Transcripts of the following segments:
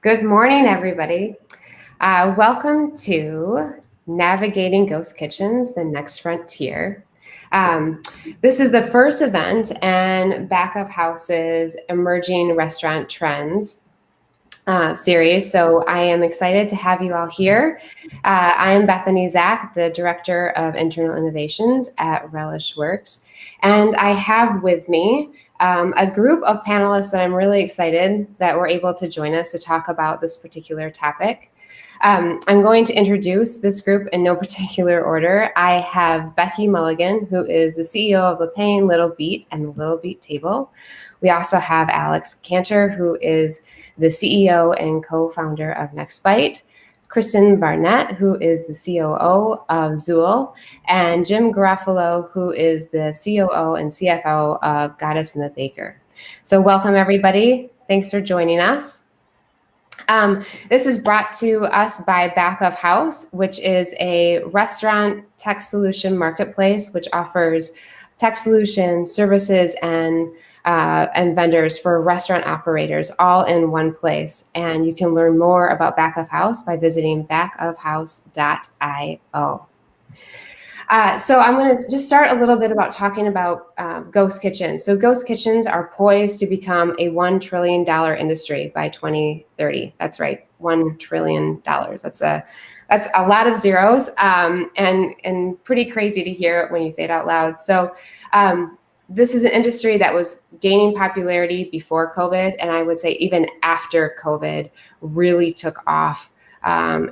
Good morning, everybody. Welcome to Navigating Ghost Kitchens, the Next Frontier. This is the first event in Back of House's Emerging Restaurant Trends series, so I am excited to have you all here. I am Bethany Zach, the Director of Internal Innovations at Relish Works, and I have with me a group of panelists that I'm really excited that were able to join us to talk about this particular topic. I'm going to introduce this group in no particular order. I have Becky Mulligan, who is the CEO of Le Pain, Little Beat, and the Little Beat Table. We also have Alex Cantor, who is the CEO and co-founder of Next Bite, Kristen Barnett, who is the COO of Zool, and Jim Garofalo, who is the COO and CFO of Goddess and the Baker. So welcome, everybody. Thanks for joining us. This is brought to us by Back of House, which is a restaurant tech solution marketplace, which offers tech solutions, services, and vendors for restaurant operators all in one place. And you can learn more about Back of House by visiting backofhouse.io. So I'm going to just start a little bit about talking about ghost kitchens. So ghost kitchens are poised to become a $1 trillion industry by 2030. That's right, $1 trillion. That's a lot of zeros, and pretty crazy to hear when you say it out loud. So this is an industry that was gaining popularity before COVID, and I would say even after COVID really took off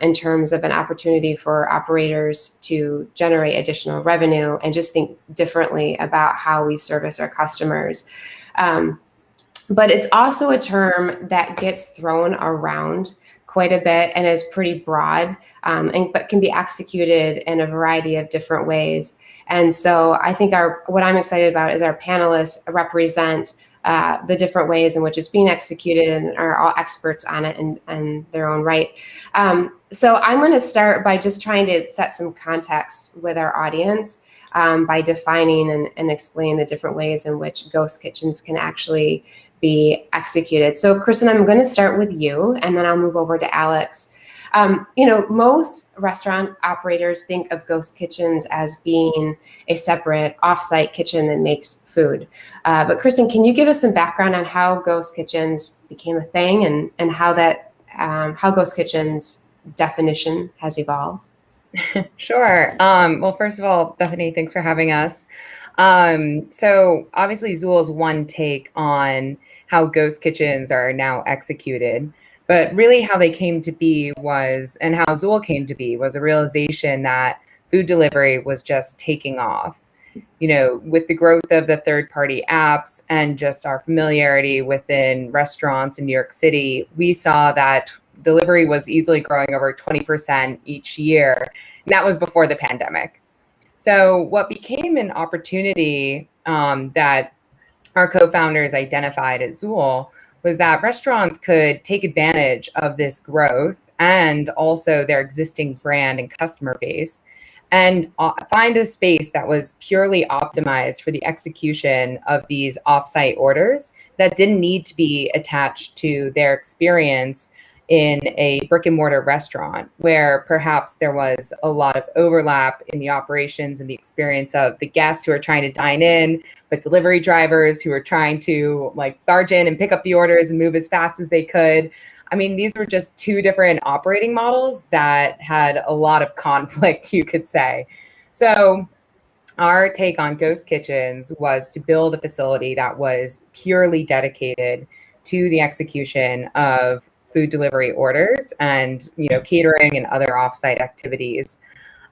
in terms of an opportunity for operators to generate additional revenue and just think differently about how we service our customers. But it's also a term that gets thrown around quite a bit and is pretty broad, but can be executed in a variety of different ways. And so I think what I'm excited about is our panelists represent the different ways in which it's being executed and are all experts on it in their own right. So I'm going to start by just trying to set some context with our audience by defining and explaining the different ways in which ghost kitchens can actually be executed. So Kristen, I'm going to start with you, and then I'll move over to Alex. Most restaurant operators think of ghost kitchens as being a separate offsite kitchen that makes food. But Kristen, can you give us some background on how ghost kitchens became a thing and how ghost kitchens definition has evolved? Sure. Well, first of all, Bethany, thanks for having us. So obviously Zool is one take on how ghost kitchens are now executed. But really how they came to be and how Zool came to be was a realization that food delivery was just taking off. With the growth of the third-party apps and just our familiarity within restaurants in New York City, we saw that delivery was easily growing over 20% each year. And that was before the pandemic. So what became an opportunity that our co-founders identified at Zool was that restaurants could take advantage of this growth and also their existing brand and customer base and find a space that was purely optimized for the execution of these offsite orders that didn't need to be attached to their experience in a brick and mortar restaurant, where perhaps there was a lot of overlap in the operations and the experience of the guests who are trying to dine in, but delivery drivers who are trying to barge in and pick up the orders and move as fast as they could. I mean, these were just two different operating models that had a lot of conflict, you could say. So our take on ghost kitchens was to build a facility that was purely dedicated to the execution of food delivery orders and catering and other offsite activities.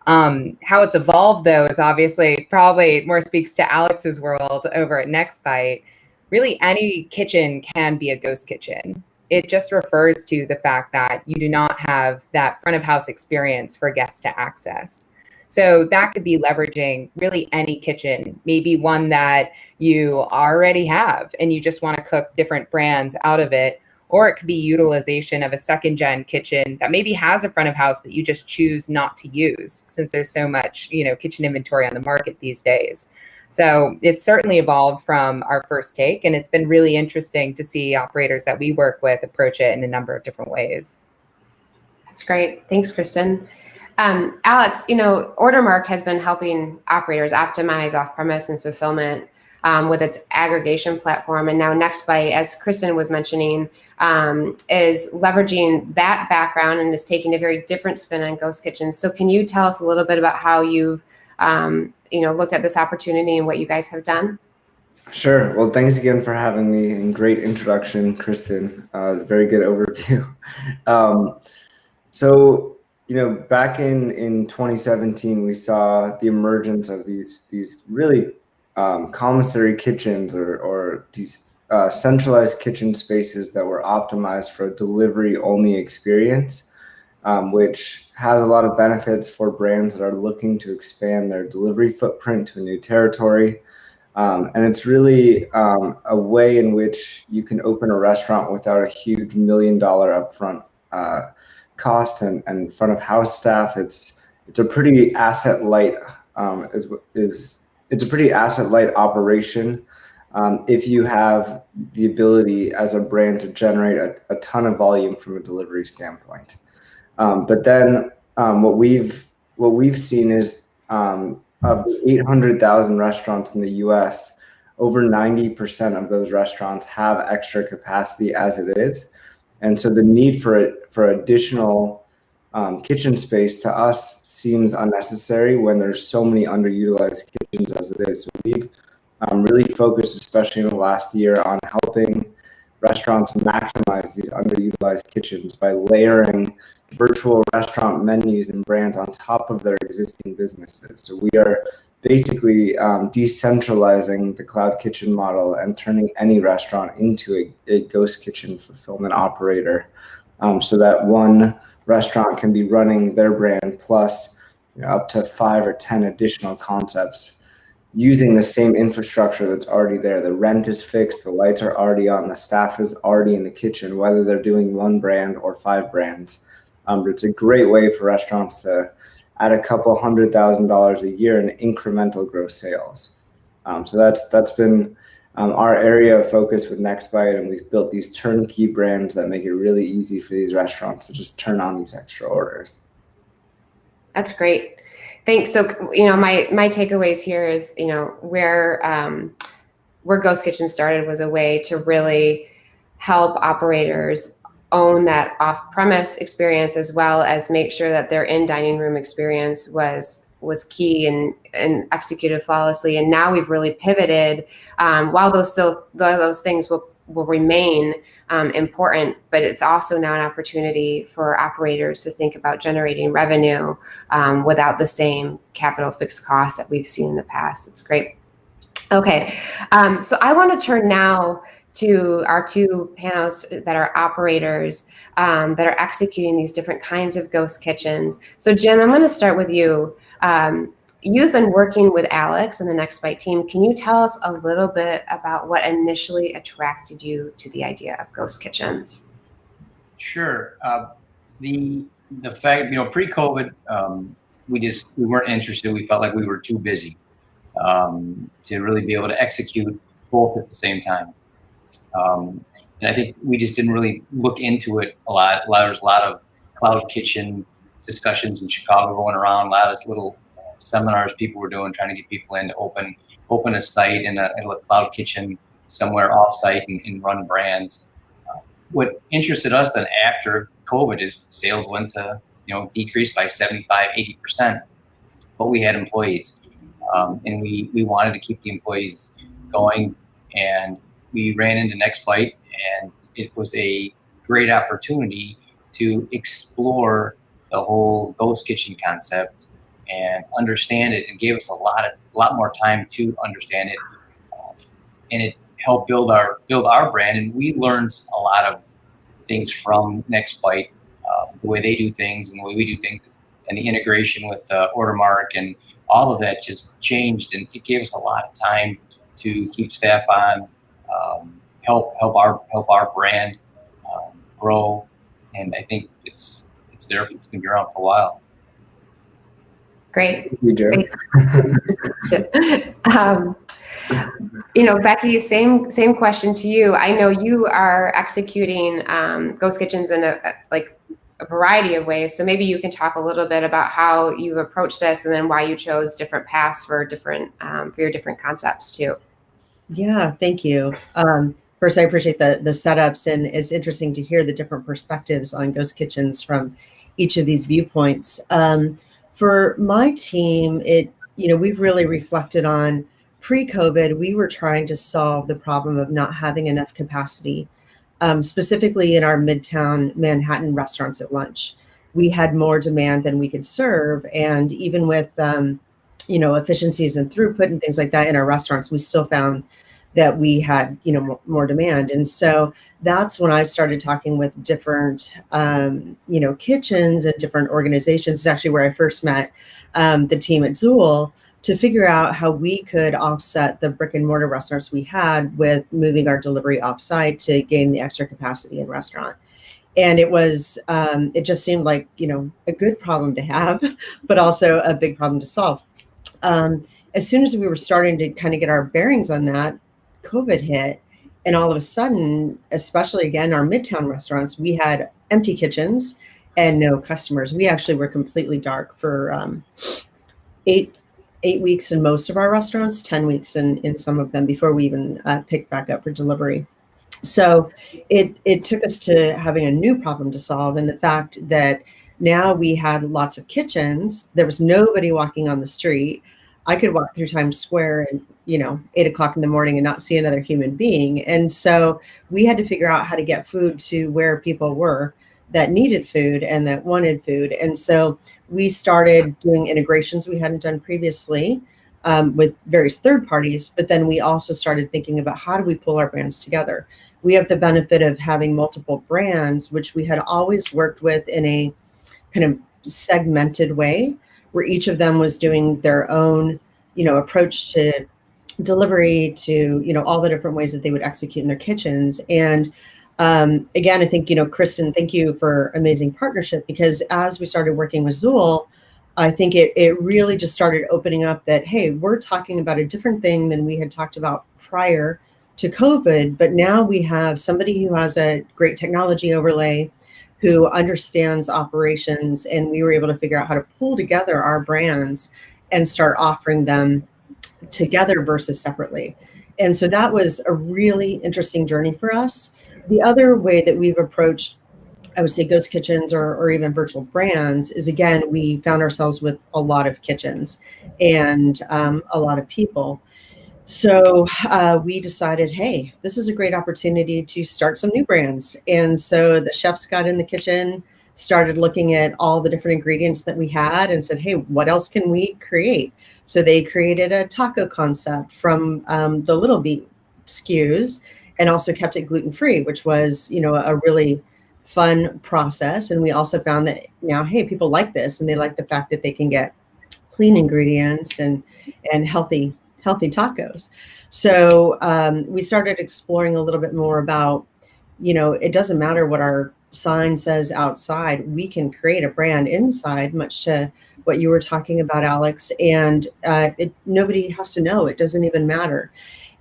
How it's evolved, though, is obviously probably more speaks to Alex's world over at Next Bite. Really, any kitchen can be a ghost kitchen. It just refers to the fact that you do not have that front of house experience for guests to access. So that could be leveraging really any kitchen, maybe one that you already have and you just want to cook different brands out of it. Or it could be utilization of a second gen kitchen that maybe has a front of house that you just choose not to use, since there's so much, kitchen inventory on the market these days. So it's certainly evolved from our first take, and it's been really interesting to see operators that we work with approach it in a number of different ways. That's great. Thanks, Kristen. Alex, Ordermark has been helping operators optimize off-premise and fulfillment with its aggregation platform. And now Nextbite, as Kristen was mentioning, is leveraging that background and is taking a very different spin on ghost kitchens. So can you tell us a little bit about how you've looked at this opportunity and what you guys have done? Sure. Well, thanks again for having me, and great introduction, Kristen. Very good overview. So, back in 2017, we saw the emergence of these really commissary kitchens or these centralized kitchen spaces that were optimized for a delivery-only experience, which has a lot of benefits for brands that are looking to expand their delivery footprint to a new territory. And it's really a way in which you can open a restaurant without a huge $1 million upfront cost and front of house staff. It's a pretty asset light it's a pretty asset light operation if you have the ability as a brand to generate a ton of volume from a delivery standpoint. But then what we've seen is of the 800,000 restaurants in the U.S., over 90% of those restaurants have extra capacity as it is. And so the need for additional kitchen space to us seems unnecessary when there's so many underutilized kitchens as it is. So we've really focused, especially in the last year, on helping restaurants maximize these underutilized kitchens by layering virtual restaurant menus and brands on top of their existing businesses. So we are basically decentralizing the cloud kitchen model and turning any restaurant into a ghost kitchen fulfillment operator, so that one restaurant can be running their brand plus up to 5 or 10 additional concepts using the same infrastructure that's already there. The rent is fixed, the lights are already on, the staff is already in the kitchen, whether they're doing one brand or 5 brands. It's a great way for restaurants to add a couple $100,000 a year in incremental gross sales. So that's been our area of focus with Nextbite, and we've built these turnkey brands that make it really easy for these restaurants to just turn on these extra orders. That's great. Thanks. So, my takeaways here is, where Ghost Kitchen started was a way to really help operators own that off-premise experience, as well as make sure that their in-dining room experience was key and executed flawlessly. And now we've really pivoted, while those things will remain important, but it's also now an opportunity for operators to think about generating revenue without the same capital fixed costs that we've seen in the past. It's great. Okay, so I want to turn now to our two panelists that are operators that are executing these different kinds of ghost kitchens. So Jim, I'm going to start with you. You've been working with Alex and the Nextbite team. Can you tell us a little bit about what initially attracted you to the idea of ghost kitchens? Sure. The fact, pre-COVID, we weren't interested. We felt like we were too busy to really be able to execute both at the same time. And I think we just didn't really look into it a lot. There's a lot of cloud kitchen discussions in Chicago going around, a lot of little seminars people were doing, trying to get people in to open a site in a cloud kitchen somewhere off-site and run brands. What interested us then after COVID is sales went to, decreased by 75–80%, but we had employees. And we wanted to keep the employees going, and we ran into Nextbite, and it was a great opportunity to explore the whole ghost kitchen concept and understand it, and gave us a lot more time to understand it, and it helped build our brand. And we learned a lot of things from Nextbite, the way they do things and the way we do things, and the integration with Ordermark, and all of that just changed, and it gave us a lot of time to keep staff on, help our brand grow, and I think it's gonna be around for a while. Great. You do. Becky, same question to you. I know you are executing ghost kitchens in a variety of ways. So maybe you can talk a little bit about how you've approached this, and then why you chose different paths for your different concepts too. Yeah, thank you. First, I appreciate the setups, and it's interesting to hear the different perspectives on ghost kitchens from each of these viewpoints. For my team, we've really reflected on pre-COVID. We were trying to solve the problem of not having enough capacity, specifically in our Midtown Manhattan restaurants at lunch. We had more demand than we could serve, and even with efficiencies and throughput and things like that in our restaurants, we still found that we had, more demand. And so that's when I started talking with different, kitchens and different organizations. It's actually where I first met the team at Zool, to figure out how we could offset the brick and mortar restaurants we had with moving our delivery offsite to gain the extra capacity in restaurant. And it just seemed like, a good problem to have, but also a big problem to solve. As soon as we were starting to kind of get our bearings on that, COVID hit. And all of a sudden, especially again, our Midtown restaurants, we had empty kitchens and no customers. We actually were completely dark for 8 weeks in most of our restaurants, 10 weeks in some of them, before we even picked back up for delivery. So it took us to having a new problem to solve, and the fact that now we had lots of kitchens. There was nobody walking on the street. I could walk through Times Square and 8 o'clock in the morning and not see another human being. And so we had to figure out how to get food to where people were that needed food and that wanted food. And so we started doing integrations we hadn't done previously with various third parties. But then we also started thinking about, how do we pull our brands together? We have the benefit of having multiple brands, which we had always worked with in a kind of segmented way, where each of them was doing their own, approach to delivery, to, all the different ways that they would execute in their kitchens. And again, I think, Kristen, thank you for amazing partnership, because as we started working with Zool, I think it really just started opening up that, hey, we're talking about a different thing than we had talked about prior to COVID, but now we have somebody who has a great technology overlay, who understands operations, and we were able to figure out how to pull together our brands and start offering them together versus separately. And so that was a really interesting journey for us. The other way that we've approached, I would say, ghost kitchens or even virtual brands is, again, we found ourselves with a lot of kitchens and a lot of people. So we decided, hey, this is a great opportunity to start some new brands. And so the chefs got in the kitchen, started looking at all the different ingredients that we had, and said, hey, what else can we create? So they created a taco concept from the Little Beat SKUs, and also kept it gluten-free, which was, a really fun process. And we also found that now, hey, people like this, and they like the fact that they can get clean ingredients and healthy tacos. So we started exploring a little bit more about, it doesn't matter what our sign says outside, we can create a brand inside, much to what you were talking about, Alex. And nobody has to know, it doesn't even matter.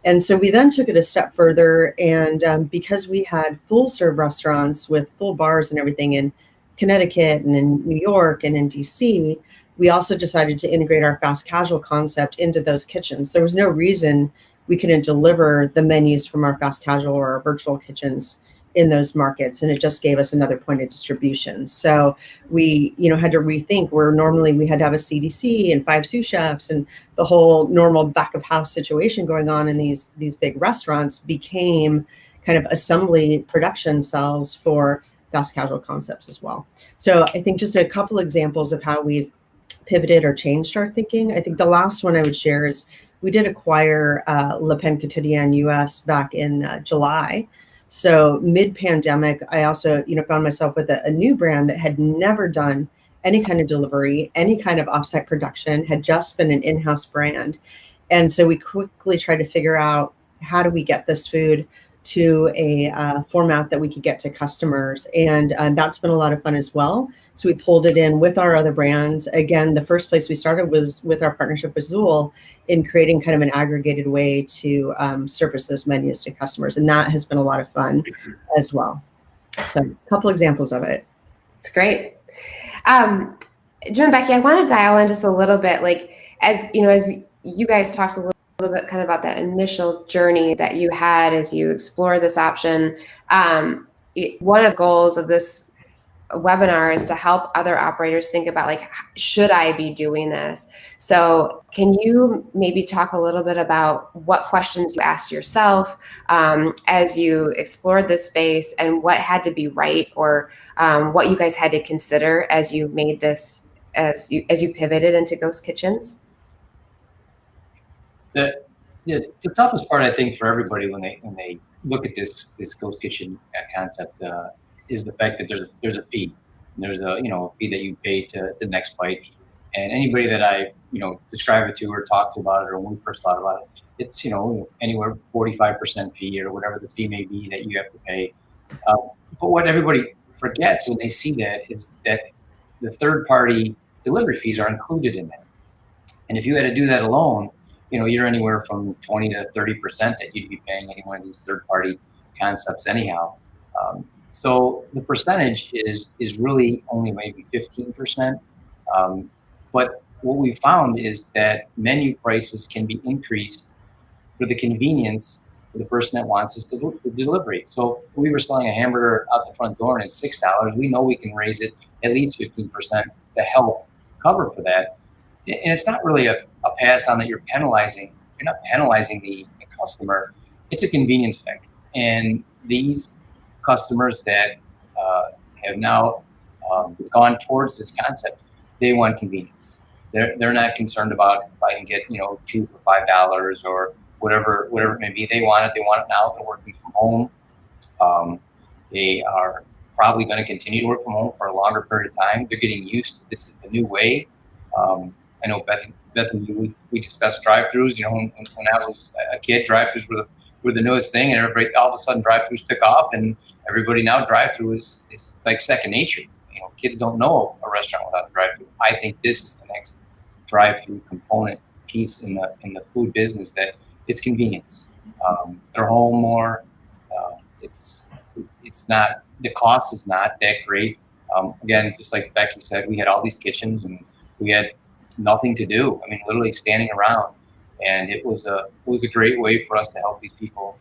And so we then took it a step further, and because we had full serve restaurants with full bars and everything in Connecticut and in New York and in DC, we also decided to integrate our fast casual concept into those kitchens. There was no reason we couldn't deliver the menus from our fast casual or our virtual kitchens in those markets, and it just gave us another point of distribution. So we, had to rethink, where normally we had to have a CDC and 5 sous chefs, and the whole normal back of house situation going on in these big restaurants became kind of assembly production cells for fast casual concepts as well. So I think just a couple examples of how we've pivoted or changed our thinking. I think the last one I would share is we did acquire Le Pain Quotidien US back in July. So mid-pandemic, I also, found myself with a new brand that had never done any kind of delivery, any kind of offsite production, had just been an in-house brand. And so we quickly tried to figure out, how do we get this food to a format that we could get to customers. And that's been a lot of fun as well. So we pulled it in with our other brands. Again, the first place we started was with our partnership with Zool in creating kind of an aggregated way to surface those menus to customers. And that has been a lot of fun as well. So a couple examples of it. It's great. Jim and Becky, I want to dial in just a little bit, like, as you guys talked a little bit kind of about that initial journey that you had as you explore this option. One of the goals of this webinar is to help other operators think about, like, should I be doing this? So can you maybe talk a little bit about what questions you asked yourself as you explored this space, and what had to be right, or what you guys had to consider as you made this, as you pivoted into ghost kitchens? The toughest part, I think, for everybody when they look at this ghost kitchen concept is the fact that there's a fee. There's a fee that you pay to Next Bite, and anybody that I describe it to or talk to about it, or when we first thought about it, it's anywhere 45% fee or whatever the fee may be that you have to pay. But what everybody forgets when they see that is that the third party delivery fees are included in that. And if you had to do that alone, you're anywhere from 20 to 30% that you'd be paying any one of these third party concepts anyhow. So the percentage is really only maybe 15%. But what we found is that menu prices can be increased for the convenience for the person that wants us to do the delivery. So if we were selling a hamburger out the front door and it's $6, we know we can raise it at least 15% to help cover for that. And it's not really a pass on that you're penalizing. You're not penalizing the customer. It's a convenience factor. And these customers that have now gone towards this concept, they want convenience. They're not concerned about if I can get 2 for $5 or whatever it may be. They want it. They want it now. They're working from home. They are probably going to continue to work from home for a longer period of time. They're getting used to this is the new way. I know Beth and you, we discussed drive-throughs. When I was a kid, drive-throughs were the newest thing, and everybody, all of a sudden, drive-throughs took off, and everybody now drive-through is like second nature. Kids don't know a restaurant without a drive-through. I think this is the next drive-through component piece in the food business, that it's convenience. They're home more. It's not, the cost is not that great. Again, just like Becky said, we had all these kitchens and we had nothing to do. I mean, literally standing around, and it was a great way for us to help these people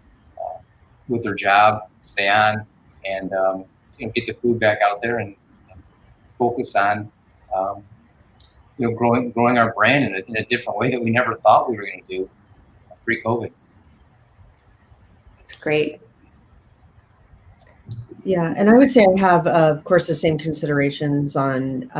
with their job, stay on, and get the food back out there and focus on growing our brand in a different way that we never thought we were going to do pre-COVID. That's great. Yeah, and I would say I have, of course, the same considerations on.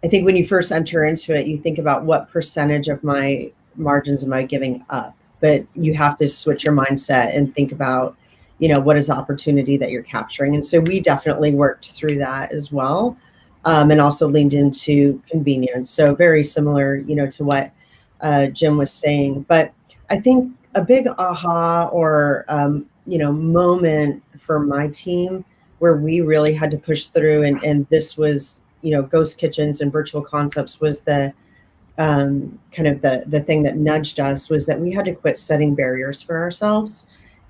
I think when you first enter into it, you think about what percentage of my margins am I giving up, but you have to switch your mindset and think about, what is the opportunity that you're capturing. And so we definitely worked through that as well, and also leaned into convenience. So very similar, to what Jim was saying. But I think a big aha or moment for my team where we really had to push through, and this was, ghost kitchens and virtual concepts was the kind of the thing that nudged us, was that we had to quit setting barriers for ourselves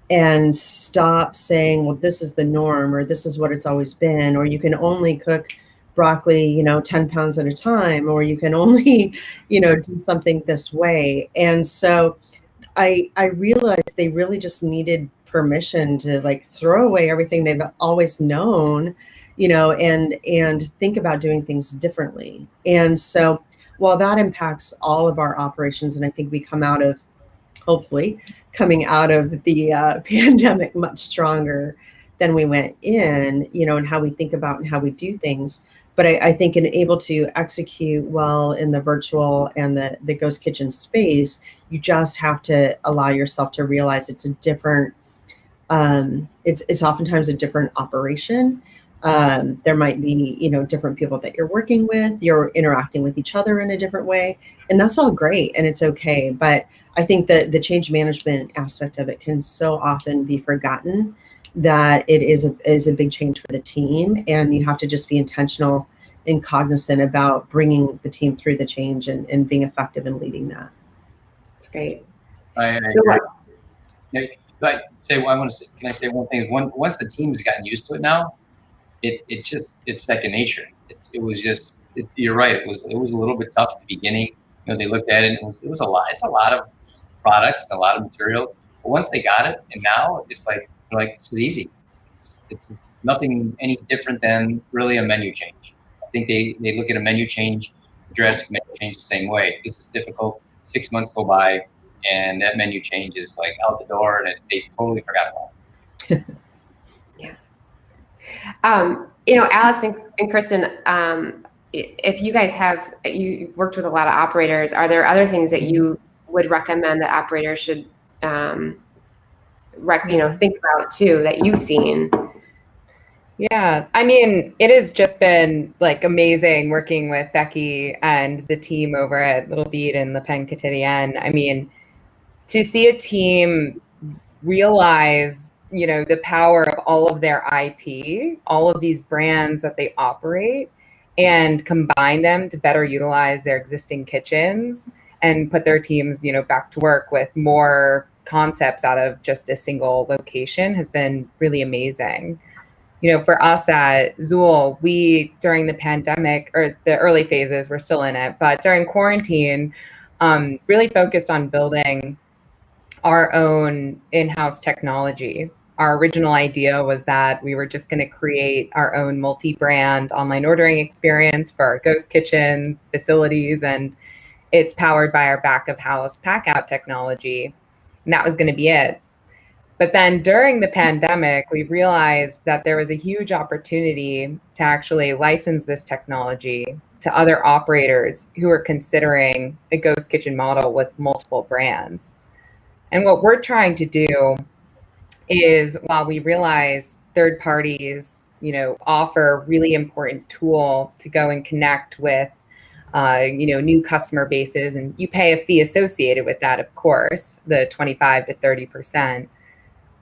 and stop saying, well, this is the norm, or this is what it's always been, or you can only cook broccoli, 10 pounds at a time, or you can only, do something this way. And so I realized they really just needed permission to, like, throw away everything they've always known, and think about doing things differently. And so while that impacts all of our operations, and I think we hopefully coming out of the pandemic much stronger than we went in, and how we think about and how we do things. But I think in able to execute well in the virtual and the ghost kitchen space, you just have to allow yourself to realize it's a different, it's oftentimes a different operation. There might be, different people that you're working with, you're interacting with each other in a different way, and that's all great and it's okay. But I think that the change management aspect of it can so often be forgotten, that it is a big change for the team, and you have to just be intentional and cognizant about bringing the team through the change and being effective in leading that. That's great. I So agree. what, Can I say one thing? Once the team's gotten used to it now, it's second nature. You're right. It was a little bit tough at the beginning. They looked at it and it was a lot. It's a lot of products and a lot of material. But once they got it, and now it's like they're like, this is easy. It's nothing any different than really a menu change. I think they look at a menu change, drastic menu change the same way. This is difficult. 6 months go by, and that menu change is like out the door, and they totally forgot about it. Alex and Kristen, if you guys you've worked with a lot of operators, are there other things that you would recommend that operators should, think about too, that you've seen? Yeah, I mean, it has just been like amazing working with Becky and the team over at Little Beat and Le Pen Quotidien. I mean, to see a team realize, the power of all of their IP, all of these brands that they operate, and combine them to better utilize their existing kitchens and put their teams, back to work with more concepts out of just a single location has been really amazing. For us at Zool, we, during the pandemic, or the early phases, we're still in it, but during quarantine, really focused on building our own in-house technology. Our original idea was that we were just going to create our own multi-brand online ordering experience for our ghost kitchens, facilities, and it's powered by our back-of-house pack-out technology, and that was going to be it. But then during the pandemic, we realized that there was a huge opportunity to actually license this technology to other operators who are considering a ghost kitchen model with multiple brands. And what we're trying to do is, while we realize third parties, offer a really important tool to go and connect with, new customer bases, and you pay a fee associated with that, of course, the 25 to 30%.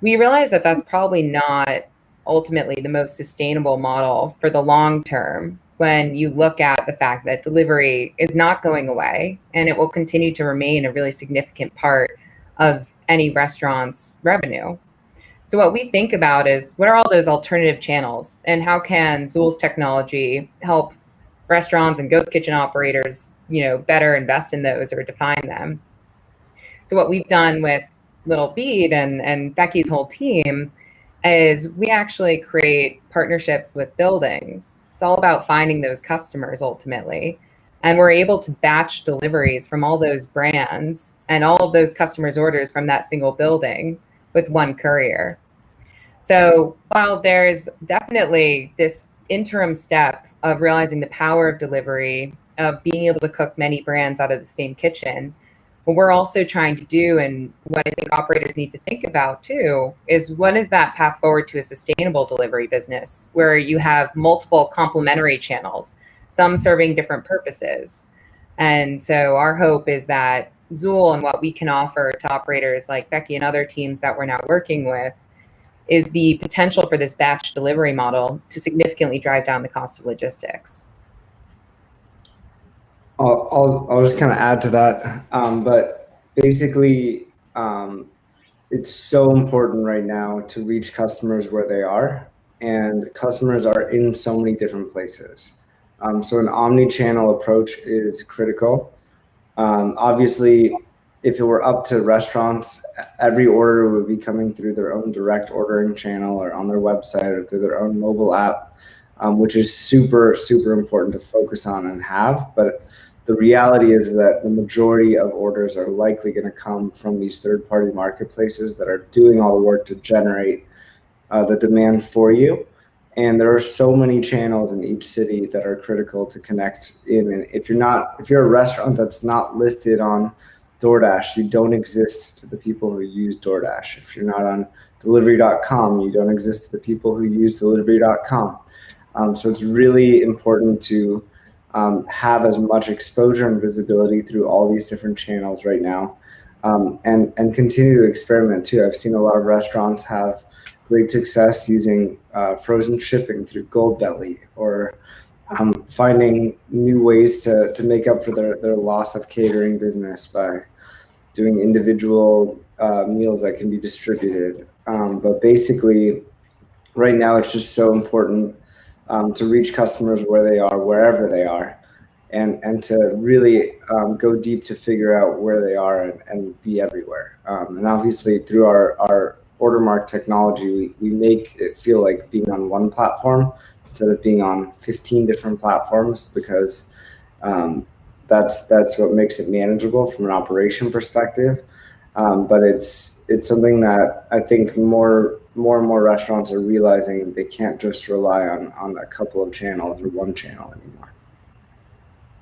We realize that that's probably not ultimately the most sustainable model for the long term when you look at the fact that delivery is not going away and it will continue to remain a really significant part of any restaurant's revenue. So what we think about is, what are all those alternative channels, and how can Zool's technology help restaurants and ghost kitchen operators, better invest in those or define them? So what we've done with Little Beat and Becky's whole team is we actually create partnerships with buildings. It's all about finding those customers ultimately. And we're able to batch deliveries from all those brands and all of those customers' orders from that single building with one courier. So while there's definitely this interim step of realizing the power of delivery, of being able to cook many brands out of the same kitchen, what we're also trying to do, and what I think operators need to think about too, is what is that path forward to a sustainable delivery business where you have multiple complementary channels, some serving different purposes. And so our hope is that Zool and what we can offer to operators like Becky and other teams that we're now working with is the potential for this batch delivery model to significantly drive down the cost of logistics. I'll just kind of add to that, but basically, it's so important right now to reach customers where they are, and customers are in so many different places. So an omni-channel approach is critical. Obviously, if it were up to restaurants, every order would be coming through their own direct ordering channel or on their website or through their own mobile app, which is super, super important to focus on and have. But the reality is that the majority of orders are likely going to come from these third-party marketplaces that are doing all the work to generate the demand for you. And there are so many channels in each city that are critical to connect in. And if you're a restaurant that's not listed on DoorDash, you don't exist to the people who use DoorDash. If you're not on delivery.com, you don't exist to the people who use delivery.com. So it's really important to have as much exposure and visibility through all these different channels right now, and continue to experiment too. I've seen a lot of restaurants have great success using frozen shipping through Goldbelly, or finding new ways to make up for their loss of catering business by doing individual meals that can be distributed. But basically, right now, it's just so important to reach customers where they are, wherever they are, and to really go deep to figure out where they are and be everywhere. And obviously, through our Ordermark technology, we make it feel like being on one platform instead of being on 15 different platforms, because that's what makes it manageable from an operation perspective. But it's something that I think more and more restaurants are realizing they can't just rely on a couple of channels or one channel anymore.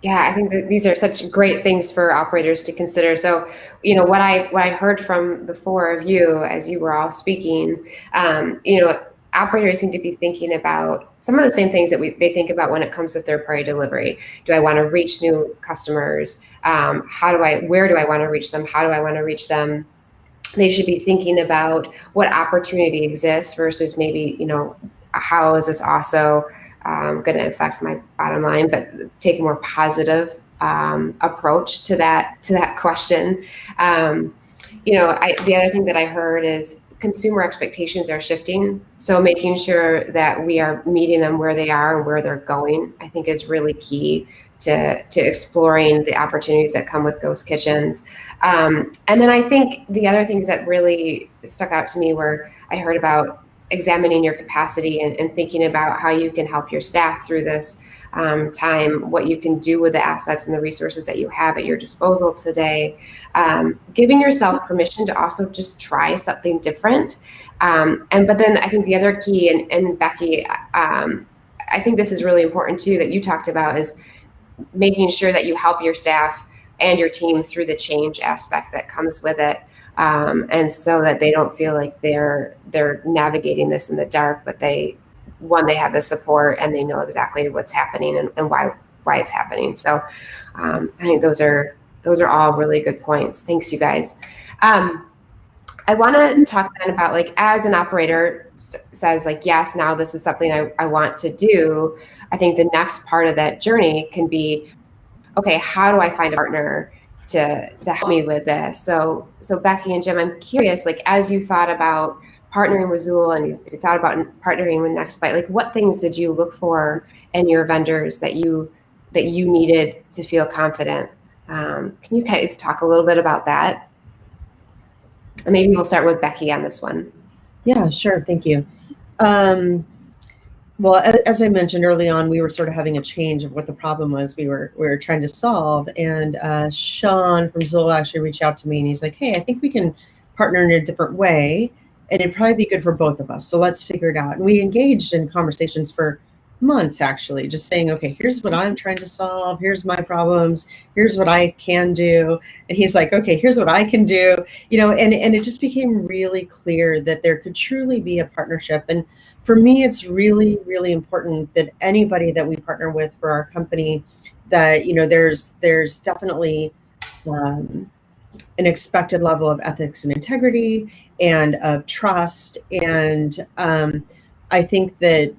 Yeah, I think that these are such great things for operators to consider. So, what I heard from the four of you as you were all speaking, operators seem to be thinking about some of the same things that they think about when it comes to third-party delivery. Do I want to reach new customers? Where do I want to reach them? How do I want to reach them? They should be thinking about what opportunity exists versus maybe, how is this also going to affect my bottom line, but take a more positive approach to that question. The other thing that I heard is consumer expectations are shifting. So making sure that we are meeting them where they are and where they're going, I think is really key to exploring the opportunities that come with ghost kitchens. And then I think the other things that really stuck out to me were I heard about examining your capacity and thinking about how you can help your staff through this time, what you can do with the assets and the resources that you have at your disposal today, giving yourself permission to also just try something different. But then I think the other key, and Becky, I think this is really important too, that you talked about, is making sure that you help your staff and your team through the change aspect that comes with it. And so that they don't feel like they're navigating this in the dark, but they have the support and they know exactly what's happening and why it's happening. So I think those are all really good points. Thanks, you guys. I want to talk then about, like, as an operator says, like, yes, now this is something I want to do. I think the next part of that journey can be, okay, how do I find a partner to help me with this? So Becky and Jim, I'm curious, like, as you thought about partnering with Zool and you thought about partnering with NextBite, like, what things did you look for in your vendors that you needed to feel confident? Can you guys talk a little bit about that? And maybe we'll start with Becky on this one. Yeah, sure. Thank you. Well, as I mentioned early on, we were sort of having a change of what the problem was we were trying to solve. And Sean from Zool actually reached out to me and he's like, hey, I think we can partner in a different way and it'd probably be good for both of us. So let's figure it out. And we engaged in conversations for months, actually, just saying, okay, here's what I'm trying to solve. Here's my problems. Here's what I can do. And he's like, okay, here's what I can do. And it just became really clear that there could truly be a partnership. And for me, it's really, really important that anybody that we partner with for our company, that, there's definitely an expected level of ethics and integrity and of trust. And I think that,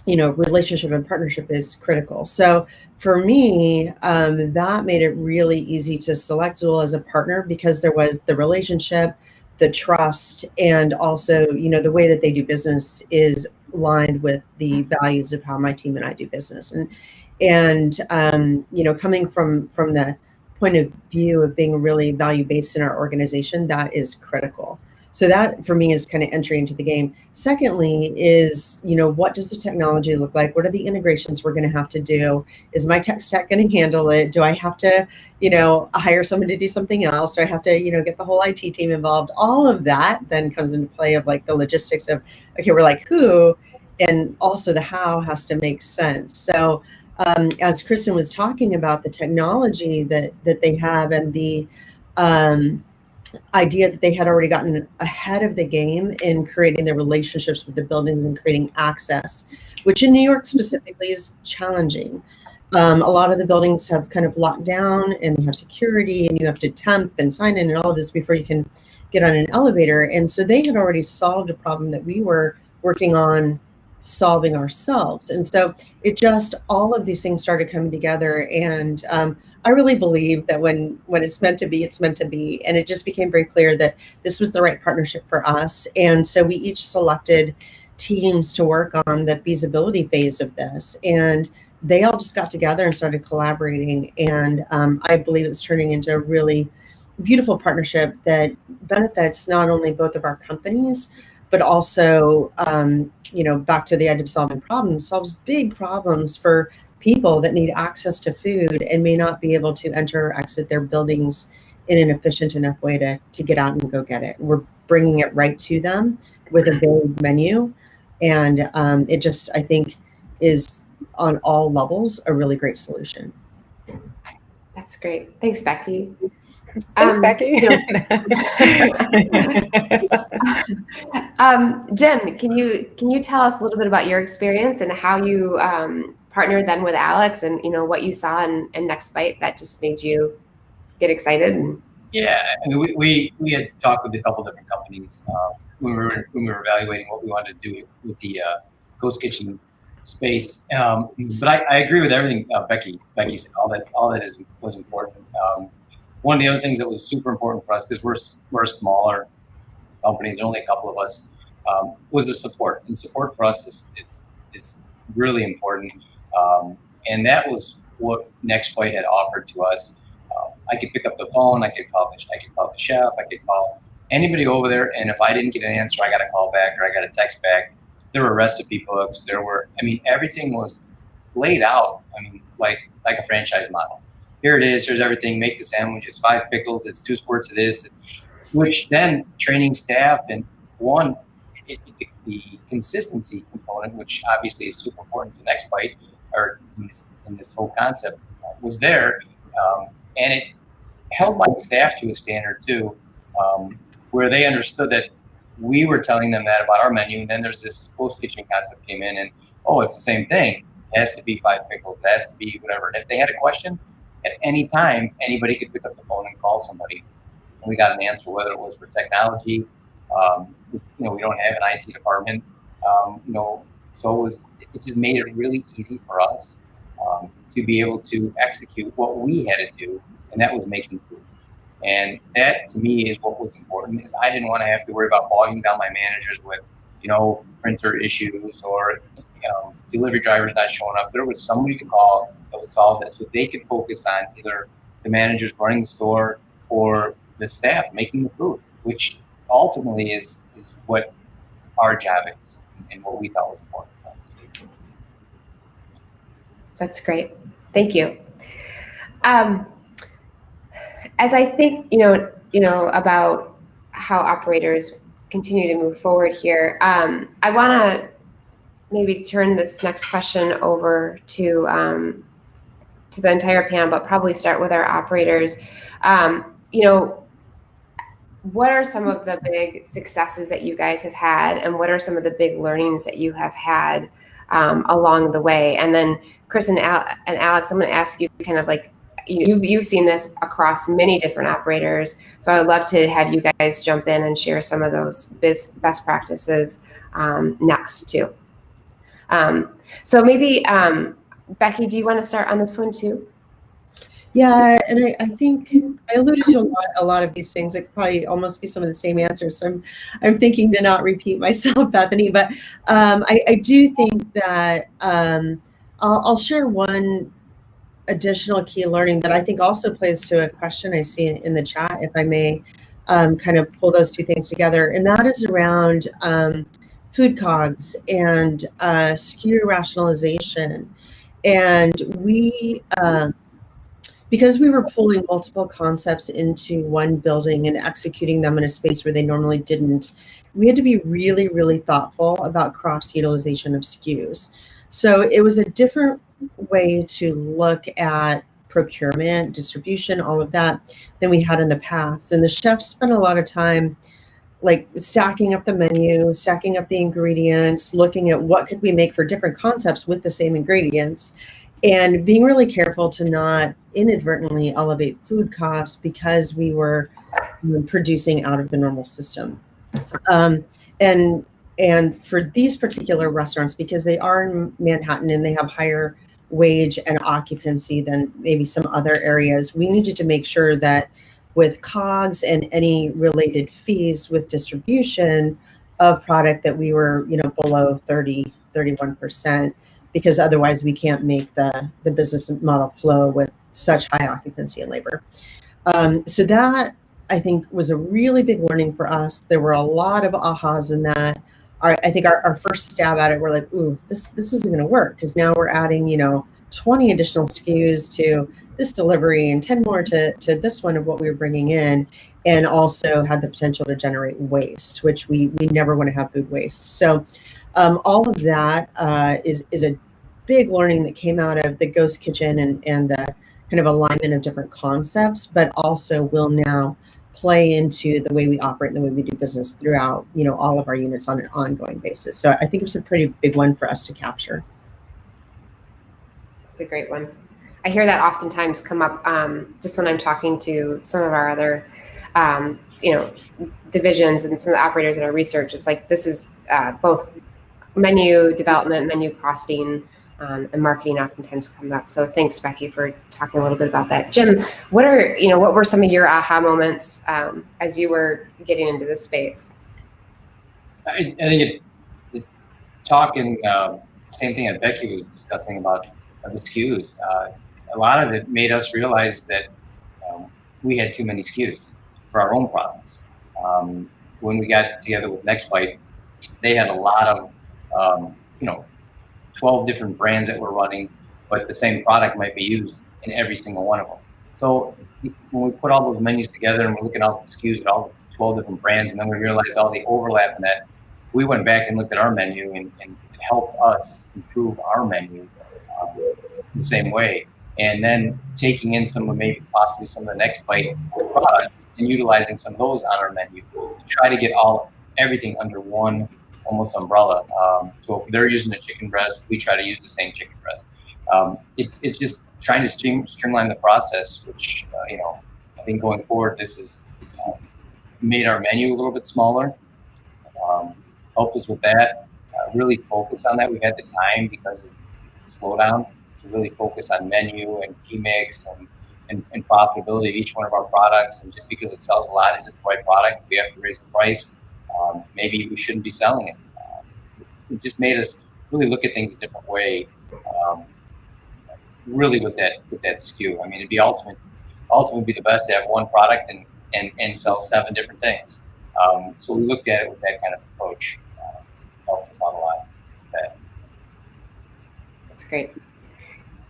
relationship and partnership is critical. So for me, that made it really easy to select Zool as a partner because there was the relationship, the trust, and also, the way that they do business is aligned with the values of how my team and I do business. And coming from the point of view of being really value-based in our organization, that is critical. So that for me is kind of entry into the game. Secondly is, what does the technology look like? What are the integrations we're going to have to do? Is my tech stack going to handle it? Do I have to, hire someone to do something else? Do I have to, get the whole IT team involved? All of that then comes into play of, like, the logistics of, okay, we're like, who, and also the how has to make sense. So as Kristen was talking about the technology that they have and the idea that they had already gotten ahead of the game in creating the relationships with the buildings and creating access, which in New York specifically is challenging. A lot of the buildings have kind of locked down and you have security and you have to temp and sign in and all of this before you can get on an elevator. And so they had already solved a problem that we were working on solving ourselves. And so it just, all of these things started coming together. And I really believe that when it's meant to be, it's meant to be. And it just became very clear that this was the right partnership for us. And so we each selected teams to work on the feasibility phase of this. And they all just got together and started collaborating. And I believe it's turning into a really beautiful partnership that benefits not only both of our companies, but also, back to the idea of solving problems, solves big problems for people that need access to food and may not be able to enter or exit their buildings in an efficient enough way to get out and go get it. We're bringing it right to them with a varied menu. And it just, I think, is on all levels a really great solution. That's great. Thanks, Becky. Thanks, Becky. Jim, can you tell us a little bit about your experience and how you partnered then with Alex, and what you saw in Next Bite that just made you get excited? Yeah, I mean, we had talked with a couple different companies when we were evaluating what we wanted to do with the ghost kitchen space. But I agree with everything Becky said. All that was important. One of the other things that was super important for us, because we're a smaller company, there's only a couple of us, was the support. And support for us is really important. And that was what Next Bite had offered to us. I could pick up the phone, I could call the chef, I could call anybody over there, and if I didn't get an answer, I got a call back or I got a text back. There were recipe books. Everything was laid out. Like a franchise model. Here it is. Here's everything. Make the sandwich. It's 5 pickles. It's 2 squirts of this. Which then training staff and the consistency component, which obviously is super important to Next Bite, or in this whole concept, was there, and it held my staff to a standard too, where they understood that we were telling them that about our menu, and then there's this ghost kitchen concept came in, and it's the same thing. It has to be 5 pickles. It has to be whatever. And if they had a question, at any time, anybody could pick up the phone and call somebody. And we got an answer, whether it was for technology. We don't have an IT department. So it just made it really easy for us to be able to execute what we had to do, and that was making food. And that, to me, is what was important. Is I didn't want to have to worry about bogging down my managers with, printer issues or delivery drivers not showing up. There was somebody to call that would solve that, so they could focus on either the managers running the store or the staff making the food, which ultimately is what our job is and what we thought was important to us. That's great. Thank you. As I think, about how operators continue to move forward here, I want to maybe turn this next question over to the entire panel, but probably start with our operators. What are some of the big successes that you guys have had, and what are some of the big learnings that you have had along the way? And then Chris and Alex, I'm going to ask you kind of like, you've seen this across many different operators, so I would love to have you guys jump in and share some of those best practices next too. So maybe Becky, do you want to start on this one too? Yeah, and I think I alluded to a lot of these things. It could probably almost be some of the same answers. So I'm thinking to not repeat myself, Bethany. But I do think that I'll share one additional key learning that I think also plays to a question I see in the chat, if I may kind of pull those two things together. And that is around food COGS and SKU rationalization. And we because we were pulling multiple concepts into one building and executing them in a space where they normally didn't, we had to be really, really thoughtful about cross-utilization of SKUs. So it was a different way to look at procurement, distribution, all of that than we had in the past. And the chefs spent a lot of time like stacking up the menu, stacking up the ingredients, looking at what could we make for different concepts with the same ingredients, and being really careful to not inadvertently elevate food costs because we were producing out of the normal system. Um, and and for these particular restaurants, because they are in Manhattan and they have higher wage and occupancy than maybe some other areas, we needed to make sure that with COGS and any related fees with distribution of product that we were, below 31%, because otherwise we can't make the business model flow with such high occupancy and labor. So that, I think, was a really big learning for us. There were a lot of ahas in that. I think our first stab at it, we're like, ooh, this isn't going to work, because now we're adding, 20 additional SKUs to this delivery and 10 more to this one of what we were bringing in, and also had the potential to generate waste, which we never want to have food waste. So all of that is a big learning that came out of the Ghost Kitchen and the kind of alignment of different concepts, but also will now play into the way we operate and the way we do business throughout, all of our units on an ongoing basis. So I think it was a pretty big one for us to capture. That's a great one. I hear that oftentimes come up just when I'm talking to some of our other, divisions and some of the operators in our research. It's like this is both menu development, menu costing, and marketing oftentimes come up. So thanks, Becky, for talking a little bit about that. Jim, what were some of your aha moments as you were getting into this space? I think talking same thing that Becky was discussing about the SKUs. A lot of it made us realize that we had too many SKUs for our own products. When we got together with Next Bite, they had a lot of 12 different brands that were running, but the same product might be used in every single one of them. So when we put all those menus together and we're looking at all the SKUs at all the 12 different brands, and then we realized all the overlap in that, we went back and looked at our menu and it helped us improve our menu the same way. And then taking in possibly some of the Next Bite products and utilizing some of those on our menu to try to get everything under one almost umbrella. So if they're using a chicken breast, we try to use the same chicken breast. It's just trying to streamline the process, which I think going forward, this has made our menu a little bit smaller, helped us with that. Really focus on that. We had the time because of the slowdown to really focus on menu and key mix and profitability of each one of our products. And just because it sells a lot, is it the right product? We have to raise the price. Maybe we shouldn't be selling it. It just made us really look at things a different way. Really with that SKU. I mean, it'd be ultimately be the best to have one product and sell 7 different things. So we looked at it with that kind of approach. Helped us out a lot. That's great.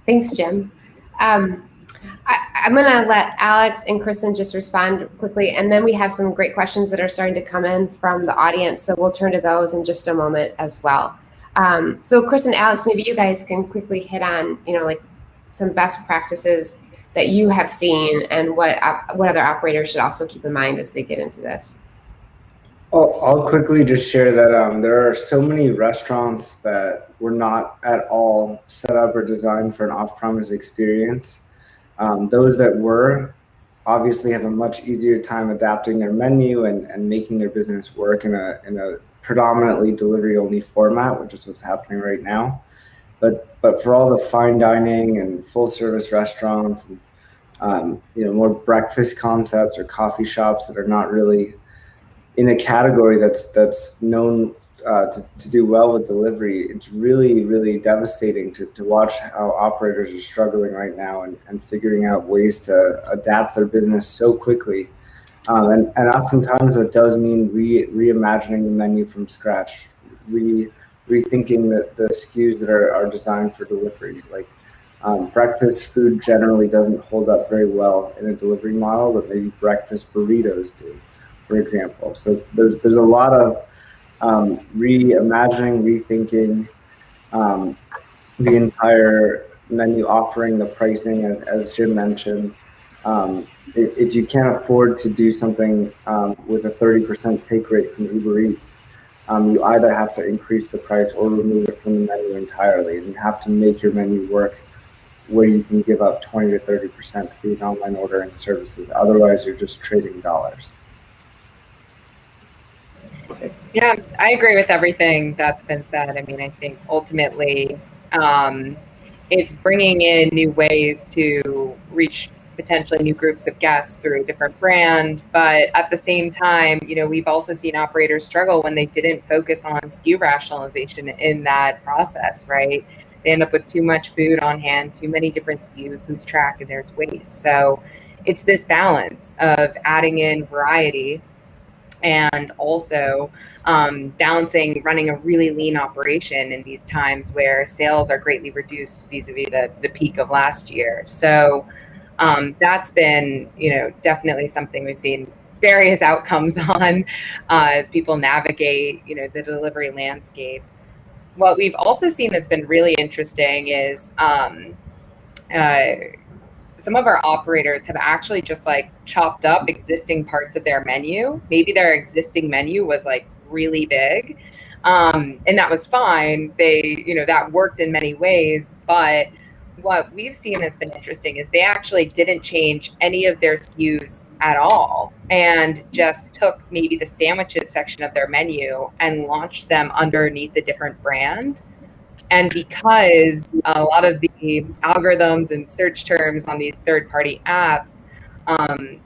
Thanks, Jim. I'm going to let Alex and Kristen just respond quickly, and then we have some great questions that are starting to come in from the audience, so we'll turn to those in just a moment as well. So Kristen, Alex, maybe you guys can quickly hit on, like some best practices that you have seen and what other operators should also keep in mind as they get into this. I'll quickly just share that there are so many restaurants that were not at all set up or designed for an off-premise experience. Those that were obviously have a much easier time adapting their menu and making their business work in a predominantly delivery-only format, which is what's happening right now. But for all the fine dining and full-service restaurants, and, more breakfast concepts or coffee shops that are not really in a category that's known to do well with delivery, it's really, really devastating to watch how operators are struggling right now and figuring out ways to adapt their business so quickly. And oftentimes that does mean reimagining the menu from scratch, rethinking the SKUs that are designed for delivery. Like breakfast food generally doesn't hold up very well in a delivery model, but maybe breakfast burritos do, for example. So there's a lot of reimagining, rethinking the entire menu offering, the pricing, as Jim mentioned. If you can't afford to do something with a 30% take rate from Uber Eats, you either have to increase the price or remove it from the menu entirely. And you have to make your menu work where you can give up 20 to 30% to these online ordering services. Otherwise, you're just trading dollars. Yeah, I agree with everything that's been said. I mean, I think ultimately it's bringing in new ways to reach potentially new groups of guests through a different brand. But at the same time, we've also seen operators struggle when they didn't focus on SKU rationalization in that process, right? They end up with too much food on hand, too many different SKUs, lose track, and there's waste. So it's this balance of adding in variety and also balancing running a really lean operation in these times where sales are greatly reduced vis-a-vis the peak of last year. So that's been, definitely something we've seen various outcomes on as people navigate, the delivery landscape. What we've also seen that's been really interesting is some of our operators have actually just like chopped up existing parts of their menu. Maybe their existing menu was like really big. And that was fine. That worked in many ways. But what we've seen that's been interesting is they actually didn't change any of their SKUs at all and just took maybe the sandwiches section of their menu and launched them underneath a different brand. And because a lot of the algorithms and search terms on these third-party apps,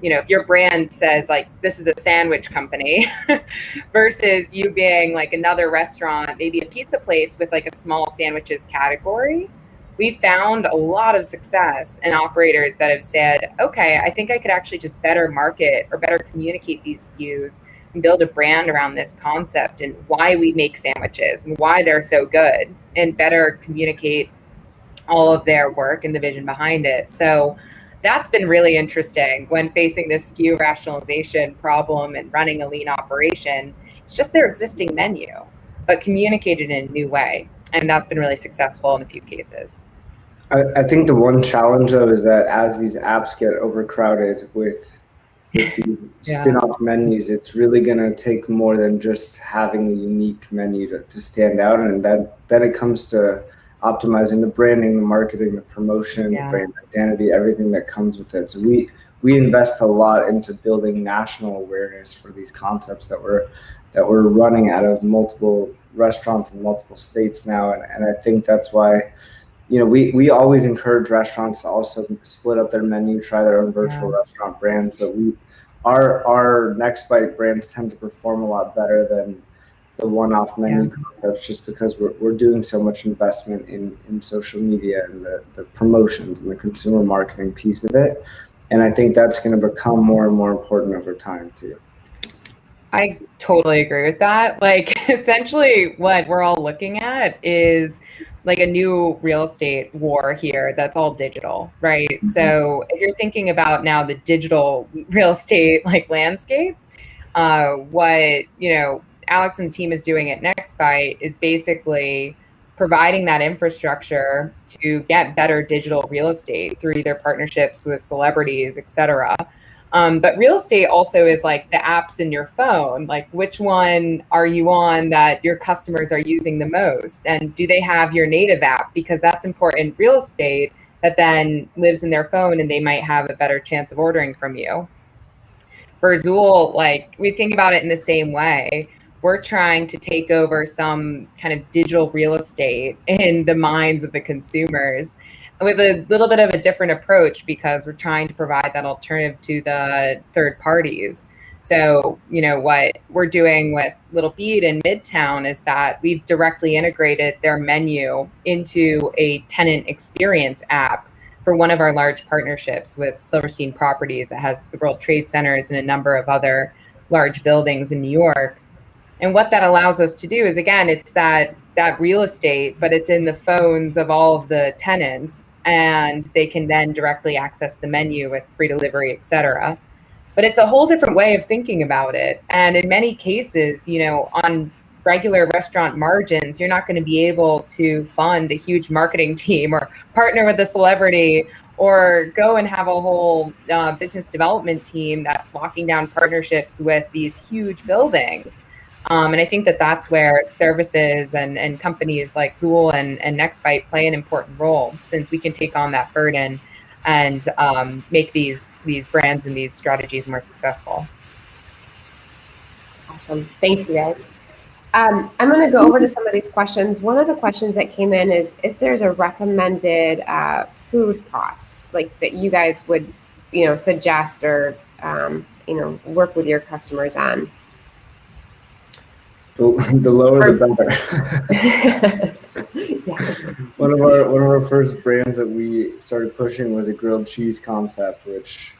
if your brand says like, this is a sandwich company versus you being like another restaurant, maybe a pizza place with like a small sandwiches category, we found a lot of success in operators that have said, okay, I think I could actually just better market or better communicate these SKUs and build a brand around this concept and why we make sandwiches and why they're so good, and better communicate all of their work and the vision behind it. So that's been really interesting when facing this SKU rationalization problem and running a lean operation. It's just their existing menu, but communicated in a new way. And that's been really successful in a few cases. I think the one challenge, though, is that as these apps get overcrowded with these spin-off menus, it's really going to take more than just having a unique menu to stand out. And then it comes to optimizing the branding, the marketing, the promotion, the brand identity, everything that comes with it. So we invest a lot into building national awareness for these concepts that we're running out of multiple restaurants in multiple states now. And I think that's why, we always encourage restaurants to also split up their menu, try their own virtual restaurant brands. But our Next Bite brands tend to perform a lot better than the one-off menu concepts, just because we're doing so much investment in social media and the promotions and the consumer marketing piece of it. And I think that's going to become more and more important over time too. I totally agree with that. Like, essentially what we're all looking at is like a new real estate war here that's all digital, right? Mm-hmm. So if you're thinking about now the digital real estate like landscape, what Alex and the team is doing at NextBite is basically providing that infrastructure to get better digital real estate through either partnerships with celebrities, et cetera. But real estate also is like the apps in your phone. Like, which one are you on that your customers are using the most? And do they have your native app? Because that's important real estate that then lives in their phone and they might have a better chance of ordering from you. For Zool, like, we think about it in the same way. We're trying to take over some kind of digital real estate in the minds of the consumers with a little bit of a different approach, because we're trying to provide that alternative to the third parties. So, what we're doing with Little Bead in Midtown is that we've directly integrated their menu into a tenant experience app for one of our large partnerships with Silverstein Properties that has the World Trade Centers and a number of other large buildings in New York. And what that allows us to do is, again, it's that real estate, but it's in the phones of all of the tenants, and they can then directly access the menu with free delivery, et cetera. But it's a whole different way of thinking about it. And in many cases, on regular restaurant margins, you're not going to be able to fund a huge marketing team or partner with a celebrity or go and have a whole business development team that's locking down partnerships with these huge buildings. And I think that that's where services and companies like Zool and Nextbite play an important role, since we can take on that burden and make these brands and these strategies more successful. Awesome. Thanks, you guys. I'm going to go over to some of these questions. One of the questions that came in is if there's a recommended food cost, like that you guys would, suggest or, work with your customers on. The lower the better. Yeah. One of our first brands that we started pushing was a grilled cheese concept, which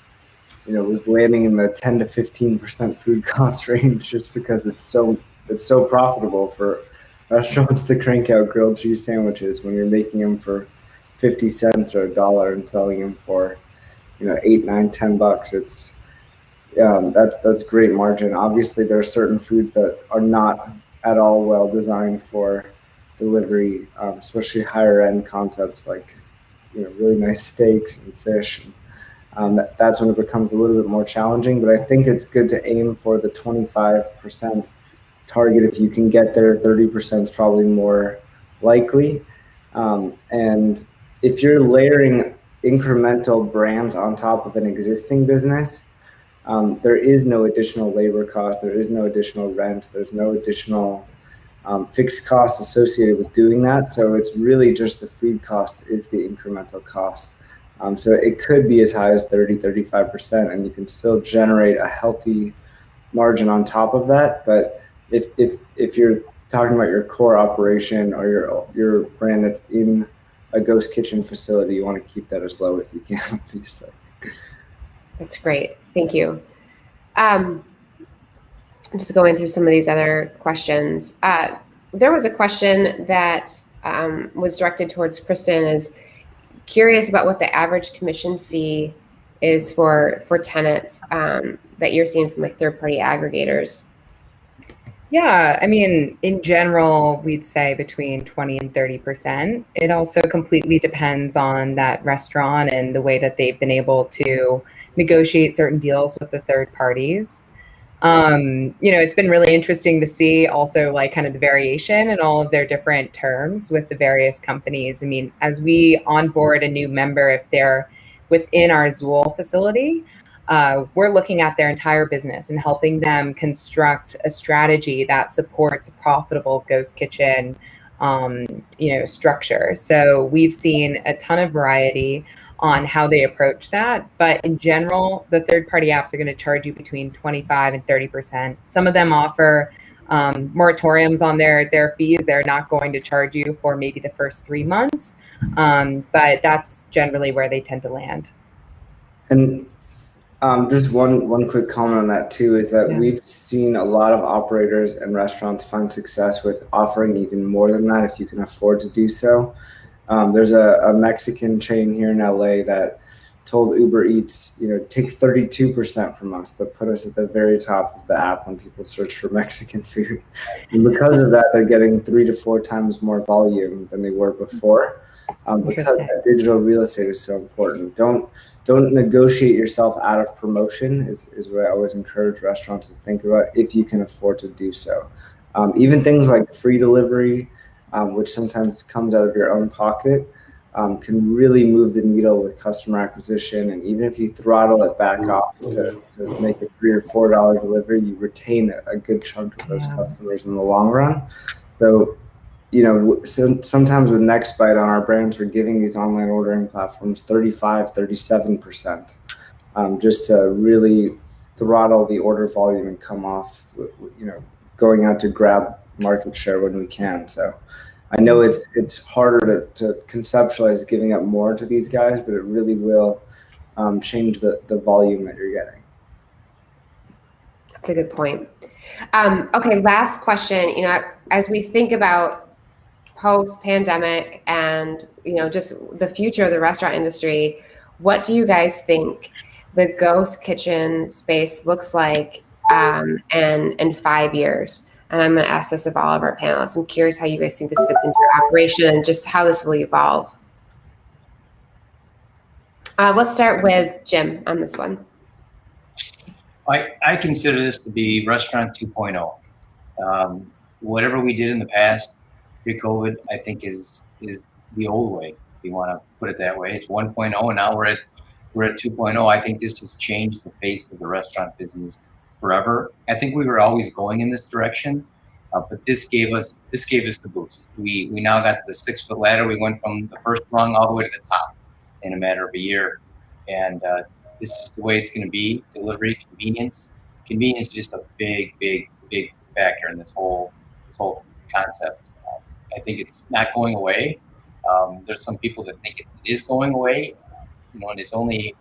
was landing in the 10 to 15% food cost range, just because it's so profitable for restaurants to crank out grilled cheese sandwiches when you're making them for 50 cents or $1 and selling them for $8, $9, $10. It's that's great margin. Obviously, there are certain foods that are not at all well designed for delivery, especially higher end concepts like really nice steaks and fish. That's when it becomes a little bit more challenging. But I think it's good to aim for the 25% target. If you can get there, 30% is probably more likely. And if you're layering incremental brands on top of an existing business, there is no additional labor cost, there is no additional rent, there's no additional fixed cost associated with doing that. So it's really just the food cost is the incremental cost. So it could be as high as 30, 35%, and you can still generate a healthy margin on top of that. But if you're talking about your core operation or your brand that's in a ghost kitchen facility, you want to keep that as low as you can, obviously. That's great. Thank you. I'm just going through some of these other questions. There was a question that was directed towards Kristen, is curious about what the average commission fee is for tenants that you're seeing from like third-party aggregators. Yeah, I mean, in general, we'd say between 20 and 30%. It also completely depends on that restaurant and the way that they've been able to negotiate certain deals with the third parties. It's been really interesting to see also like kind of the variation in all of their different terms with the various companies. I mean, as we onboard a new member, if they're within our Zool facility, we're looking at their entire business and helping them construct a strategy that supports a profitable ghost kitchen, structure. So we've seen a ton of variety on how they approach that. But in general, the third-party apps are going to charge you between 25 and 30%. Some of them offer moratoriums on their fees. They're not going to charge you for maybe the first 3 months, but that's generally where they tend to land. And just one quick comment on that too is that we've seen a lot of operators and restaurants find success with offering even more than that if you can afford to do so. There's a Mexican chain here in LA that told Uber Eats, take 32% from us, but put us at the very top of the app when people search for Mexican food. And because of that, they're getting 3 to 4 times more volume than they were before. Because that digital real estate is so important. Don't negotiate yourself out of promotion is what I always encourage restaurants to think about if you can afford to do so. Even things like free delivery, which sometimes comes out of your own pocket, can really move the needle with customer acquisition. And even if you throttle it back off to make a $3 or $4 delivery, you retain a good chunk of those customers in the long run. So, sometimes with Nextbite on our brands, we're giving these online ordering platforms 35, 37%, just to really throttle the order volume and come off, going out to grab market share when we can. So I know it's harder to conceptualize giving up more to these guys, but it really will change the volume that you're getting. That's a good point. Okay, last question. As we think about post-pandemic and just the future of the restaurant industry, what do you guys think the ghost kitchen space looks like in 5 years? And I'm going to ask this of all of our panelists. I'm curious how you guys think this fits into your operation and just how this will evolve. Let's start with Jim on this one. I consider this to be restaurant 2.0. Whatever we did in the past, pre-COVID, I think is the old way, if you want to put it that way. It's 1.0, and now we're at 2.0. I think this has changed the face of the restaurant business forever. I think we were always going in this direction, but this gave us the boost. We now got the 6-foot ladder. We went from the first rung all the way to the top in a matter of a year, and this is the way it's going to be. Delivery, convenience is just a big factor in this whole concept. I think it's not going away. There's some people that think it is going away, and it's only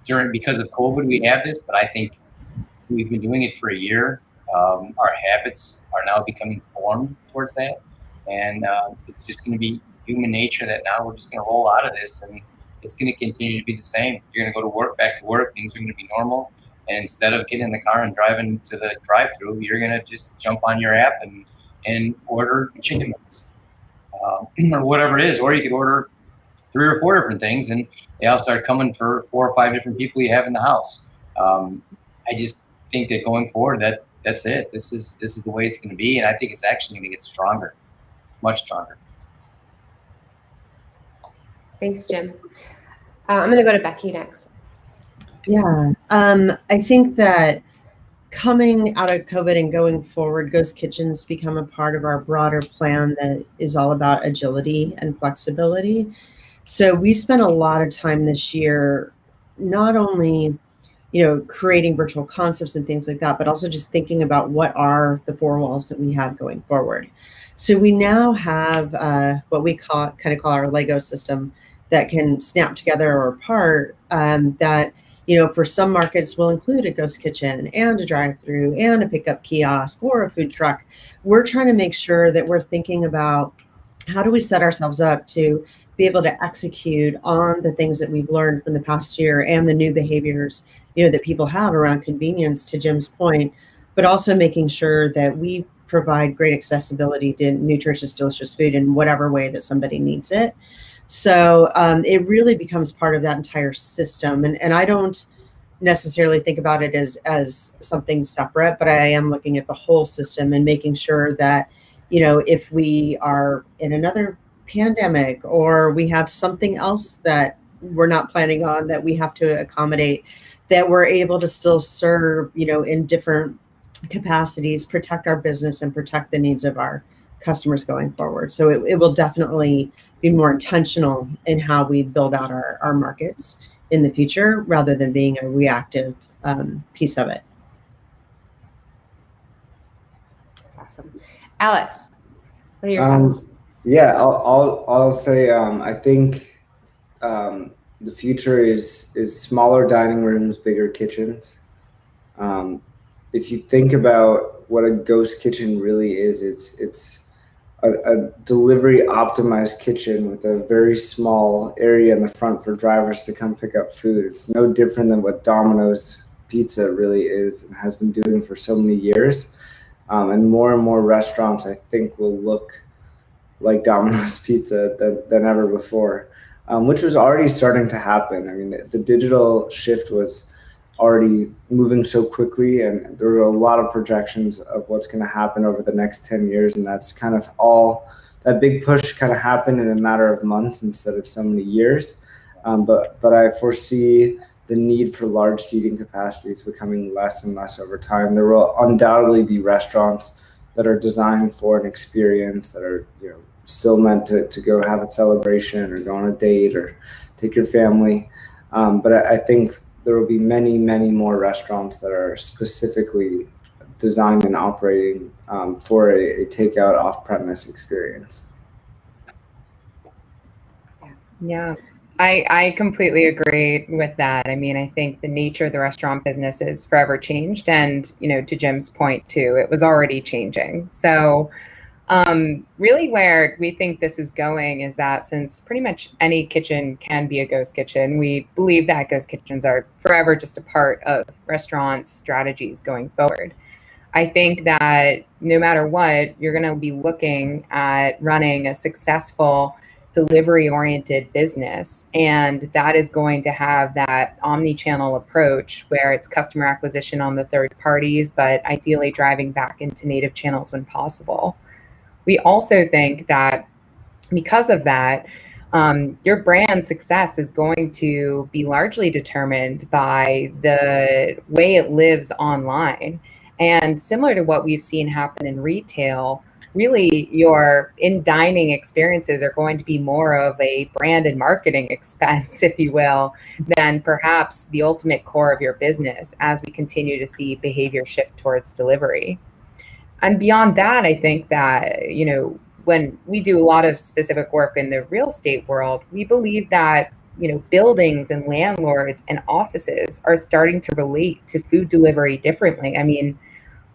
because of COVID we have this, but I think we've been doing it for a year. Our habits are now becoming formed towards that, and it's just going to be human nature that now we're just going to roll out of this, and it's going to continue to be the same. You're going to go to work, back to work, things are going to be normal, and instead of getting in the car and driving to the drive-thru, you're going to just jump on your app and order chicken wings, or whatever it is, or you could order 3 or 4 different things, and they all start coming for 4 or 5 different people you have in the house. I just think that going forward, that's it. This is the way it's going to be, and I think it's actually going to get stronger, much stronger. Thanks, Jim. I'm going to go to Becky next. Yeah, I think that coming out of COVID and going forward, ghost kitchens become a part of our broader plan that is all about agility and flexibility. So we spent a lot of time this year, not only creating virtual concepts and things like that, but also just thinking about what are the 4 walls that we have going forward. So we now have what we call our Lego system that can snap together or apart, that for some markets will include a ghost kitchen and a drive-through and a pickup kiosk or a food truck. We're trying to make sure that we're thinking about how do we set ourselves up to be able to execute on the things that we've learned from the past year and the new behaviors that people have around convenience, to Jim's point, but also making sure that we provide great accessibility to nutritious, delicious food in whatever way that somebody needs it. So it really becomes part of that entire system. And I don't necessarily think about it as something separate, but I am looking at the whole system and making sure that, if we are in another pandemic or we have something else that we're not planning on that we have to accommodate, that we're able to still serve, in different capacities, protect our business and protect the needs of our customers going forward. So it will definitely be more intentional in how we build out our markets in the future rather than being a reactive piece of it. That's awesome. Alex, what are your thoughts? Yeah, I'll say I think the future is smaller dining rooms, bigger kitchens. If you think about what a ghost kitchen really is, it's a delivery optimized kitchen with a very small area in the front for drivers to come pick up food. It's no different than what Domino's Pizza really is and has been doing for so many years. And more restaurants, I think, will look like Domino's Pizza than ever before, which was already starting to happen. I mean, the digital shift was already moving so quickly, and there were a lot of projections of what's going to happen over the next 10 years, and that's kind of all that big push kind of happened in a matter of months instead of so many years. But I foresee the need for large seating capacities becoming less and less over time. There will undoubtedly be restaurants that are designed for an experience, that are still meant to go have a celebration or go on a date or take your family. But I think there will be many more restaurants that are specifically designed and operating for a takeout off-premise experience. Yeah, I completely agree with that. I mean, I think the nature of the restaurant business is forever changed. And, to Jim's point too, it was already changing. So really where we think this is going is that since pretty much any kitchen can be a ghost kitchen, we believe that ghost kitchens are forever just a part of restaurants' strategies going forward. I think that no matter what, you're going to be looking at running a successful delivery-oriented business, and that is going to have that omni-channel approach where it's customer acquisition on the third parties, but ideally driving back into native channels when possible. We also think that because of that, your brand success is going to be largely determined by the way it lives online. And similar to what we've seen happen in retail, really your in-dining experiences are going to be more of a brand and marketing expense, if you will, than perhaps the ultimate core of your business as we continue to see behavior shift towards delivery. And beyond that, I think that, when we do a lot of specific work in the real estate world, we believe that, buildings and landlords and offices are starting to relate to food delivery differently. I mean,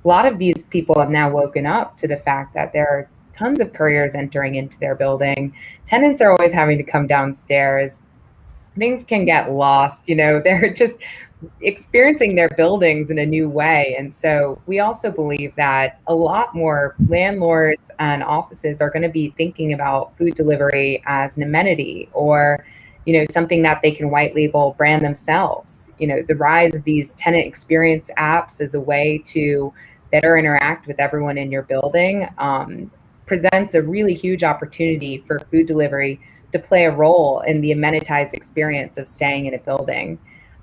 a lot of these people have now woken up to the fact that there are tons of couriers entering into their building. Tenants are always having to come downstairs. Things can get lost, they're just experiencing their buildings in a new way. And so we also believe that a lot more landlords and offices are going to be thinking about food delivery as an amenity, or something that they can white label brand themselves. The rise of these tenant experience apps as a way to better interact with everyone in your building presents a really huge opportunity for food delivery to play a role in the amenitized experience of staying in a building.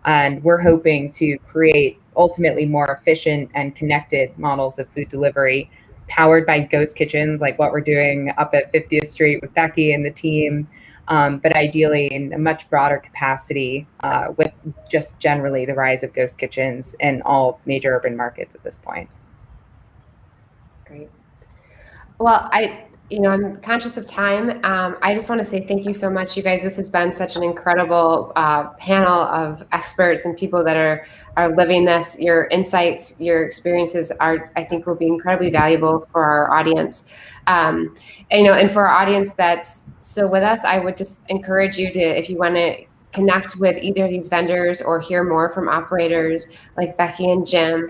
And we're hoping to create ultimately more efficient and connected models of food delivery powered by ghost kitchens, like what we're doing up at 50th Street with Becky and the team, but ideally in a much broader capacity with just generally the rise of ghost kitchens in all major urban markets at this point. Great. Well, I'm conscious of time. I just want to say thank you so much, you guys. This has been such an incredible panel of experts and people that are living this. Your insights, your experiences I think, will be incredibly valuable for our audience. And for our audience that's still with us, I would just encourage you to, if you want to connect with either of these vendors or hear more from operators like Becky and Jim,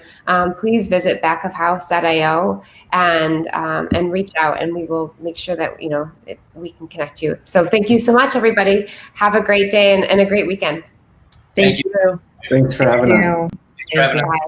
please visit backofhouse.io and reach out, and we will make sure that we can connect you. So thank you so much, everybody. Have a great day and a great weekend. Thank you. Thanks for having us. Thanks for having us.